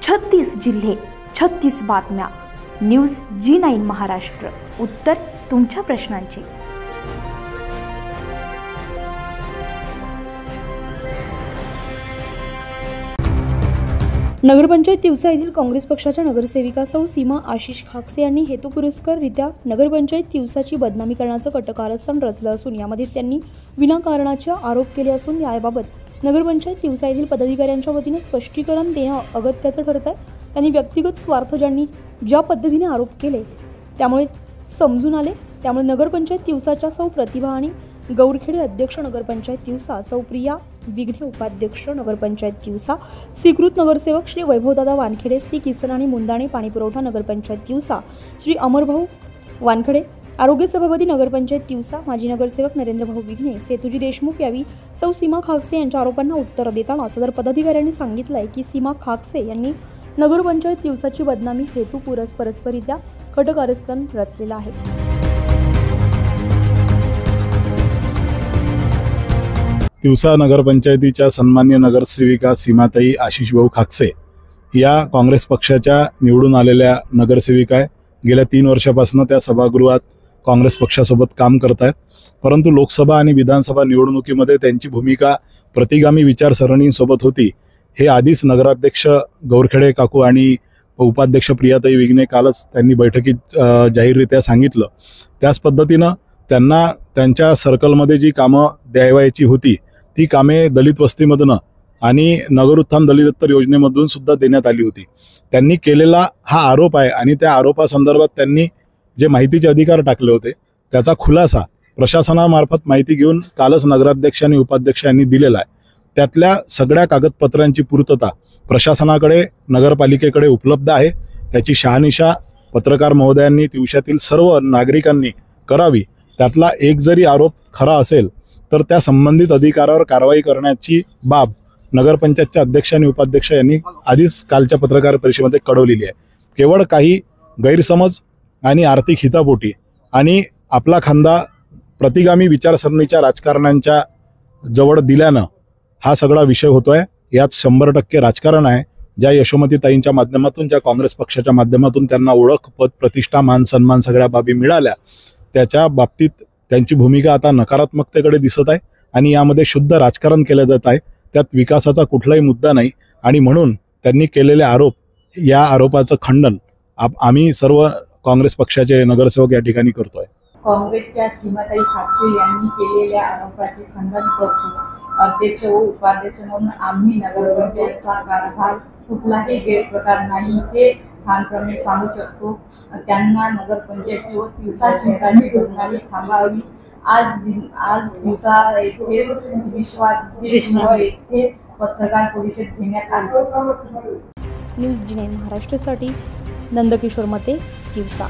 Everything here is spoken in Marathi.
36 जिल्हे, 36 बातम्या. News G9 Maharashtra. उत्तर तुमच्या प्रश्नांची. नगरपंचायत तिवसा येथील काँग्रेस पक्षाच्या नगरसेविका सौ सीमा आशिष खाकसे यांनी हेतुपुरस्सररित्या नगरपंचायत तिवसाची बदनामी करण्याचं कटकारस्थान रचलं असून यामध्ये त्यांनी विनाकारणाचे आरोप केले असून याबाबत नगरपंचायत तिवसा येथील पदाधिकाऱ्यांच्या वतीने स्पष्टीकरण देणं अगत्याचं ठरत आहे. त्यांनी व्यक्तिगत स्वार्थ ज्या पद्धतीने आरोप केले त्यामुळे समजून आले. त्यामुळे नगरपंचायत तिवसाच्या सौ प्रतिभा आणि गौरखेडे अध्यक्ष नगरपंचायत तिवसा, सौ प्रिया विघ्ने उपाध्यक्ष नगरपंचायत तिवसा, स्वीकृत नगरसेवक श्री वैभवदादा वानखेडे, श्री किसन आणि मुंदाणे पाणीपुरवठा नगरपंचायत तिवसा, श्री अमरभाऊ वानखेडे, आरोग्य सभापती नगरपंचायत तिवसा, माजी नगरसेवक नरेंद्रभाऊ विघ्ने, सेतुजी देशमुख यावी सौ सीमा खाकसे यांच्या आरोपांना उत्तर देताना सदर पदाधिकाऱ्यांनी सांगितलंय की सीमा खाकसे यांनी नगरपंचायत तिवसाची बदनामी हेतुपुरस्सररित्या कटकारस्थान रचलेलं आहे. तिवसा नगरपंचायतीच्या सन्मान्य नगरसेविका सीमाताई आशिष भाऊ खाकसे या काँग्रेस पक्षाच्या निवडून आलेल्या नगरसेविका आहे. गेल्या 3 वर्षापासून त्या सभागृहात काँग्रेस पक्षासोबत काम करत आहेत. परंतु लोकसभा आणि विधानसभा निवडणुकीमध्ये त्यांची भूमिका प्रतिगामी विचारसरणीसोबत होती हे आधीच नगराध्यक्ष गौरखेडे काकू आणि उपाध्यक्ष प्रियाताई विघ्ने कालच त्यांनी बैठकीत जाहीररित्या सांगितलं. त्याच पद्धतीनं त्यांना त्यांच्या सर्कलमध्ये जी कामं द्यावायची होती ती कामे दलित वस्तीमधून आणि नगरोत्थान दलितोत्तर योजनेमधून सुद्धा देण्यात आली होती. त्यांनी केलेला हा आरोप आहे आणि त्या आरोपासंदर्भात त्यांनी जे माहितीचे अधिकार टाकले होते त्याचा खुलासा प्रशासनामार्फत माहिती घेऊन कालच नगराध्यक्ष आणि उपाध्यक्ष यांनी दिलेला आहे. त्यातल्या सगळ्या कागदपत्रांची पूर्तता प्रशासनाकडे नगरपालिकेकडे उपलब्ध आहे. त्याची शहानिशा पत्रकार महोदयांनी तिवसातील सर्व नागरिकांनी करावी. त्यातला एक जरी आरोप खरा असेल तर त्या संबंधित अधिकारावर कारवाई करण्याची बाब नगरपंचायतच्या अध्यक्ष आणि उपाध्यक्ष यांनी आधीच कालच्या पत्रकार परिषदेमध्ये कळवलेली आहे. केवळ काही गैरसमज आणि आर्थिक हितापोटी आणि आपला खांदा प्रतिगामी विचारसरणीच्या राजकारण्यांच्या जवळ दिल्यानं हा सगळा विषय होतोय. यात 100% राजकारण आहे. ज्या यशोमतीताईंच्या माध्यमातून ज्या काँग्रेस पक्षाच्या माध्यमातून त्यांना ओळख, पद, प्रतिष्ठा, मान सन्मान सगळ्या बाबी मिळाल्या त्याच्या बाबतीत त्यांची भूमिका आता नकारात्मकतेकडे दिसत आहे आणि यामध्ये शुद्ध राजकारण केलं जात आहे. त्यात विकासाचा कुठलाही मुद्दा नाही आणि म्हणून त्यांनी केलेले आरोप, या आरोपाचं खंडन आम्ही सर्व काँग्रेस पक्षाचे नगरसेवक या ठिकाणी करतोय. काँग्रेसच्या सीमाताई खाकसे यांनी केलेल्या आरोपाचे खंडन करतो. अध्यक्ष व उपाध्यक्ष म्हणून आम्ही नगरपंचायतचा कारभार कुठलाही गैरप्रकार नाही हे ठामपणे सांगू शकतो. त्यांना नगरपंचायतची व तिवसा शहराची बदनामी थांबावी. आज तिवसा येथे येथे पत्रकार परिषद घेण्यात आली. न्यूज G9 महाराष्ट्रासाठी नंदकिशोर मते, तिवसा.